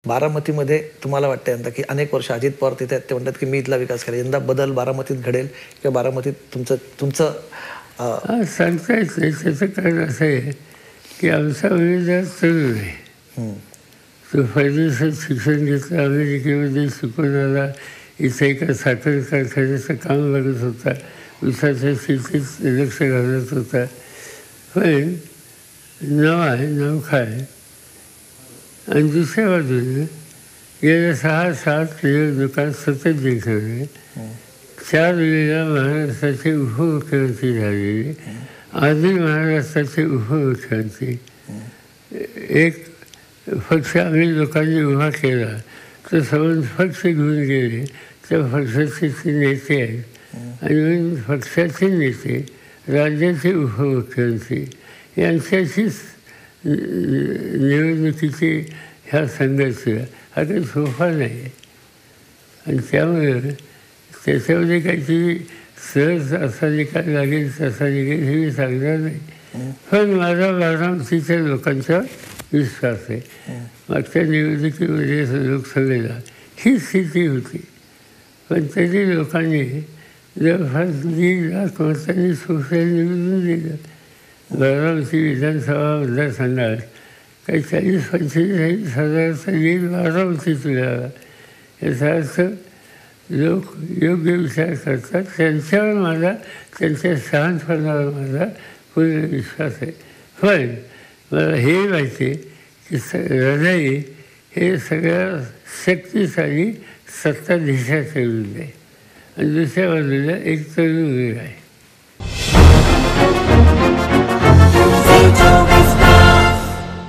बारामतीमध्ये तुम्हाला वाटतं यंदा की अनेक वर्ष अजित पवार तिथे आहेत, ते म्हणतात की मी इथला विकास करेल, यंदा बदल बारामतीत घडेल किंवा बारामतीत तुमचं तुमचं सांगता येत नाही. त्याचं कारण असं आहे की आमचा वेळ तरुण आहे. तो फायदेशीर शिक्षण घेतलं, अमेरिकेमध्ये शिकून आला, इथं एका साखर कारखान्याचं काम बघत होता, उसाच्या शेतीत लक्ष घालत होता. पण नाव आहे, नाव काय. आणि दुसऱ्या बाजूने गेल्या 6-7 निवडणुकांत सतत जिंकले, 4 वेळेला महाराष्ट्राचे उपमुख्यमंत्री झालेले, आधी महाराष्ट्राचे उपमुख्यमंत्री. एक पक्ष आम्ही लोकांनी उभा केला तर समोर पक्ष घेऊन गेले, त्या पक्षाचे ते नेते आहेत आणि म्हणून पक्षाचे नेते, राज्याचे उपमुख्यमंत्री यांच्याशीच निवडणुकीचे ह्या संघर्ष हा काही सोपा नाही. आणि त्यामुळे त्याच्यामध्ये काहीतरी सहज असा निकाल लागेल तसा निघेल हे मी सांगणार नाही. पण माझा बारामतीच्या लोकांचा विश्वास आहे. मागच्या निवडणुकीमध्ये लोकसभेला ही स्थिती होती, पण तरी लोकांनी जवळपास 1.5 लाख मतांनी सोशल निवडून दिलं. बारामती विधानसभा मतदारसंघात काही 40-45 हजाराचा लीड बारामतीत मिळाला. याचा अर्थ लोक योग्य विचार करतात. त्यांच्यावर माझा, त्यांच्या शहाणपणावर माझा पूर्ण विश्वास आहे. पण मला हे माहिती आहे की हृदय हे सगळ्या शक्तिशाली सत्ताधीशाच्या विरुद्ध आहे आणि दुसऱ्या बाजूला एक तरुण आहे.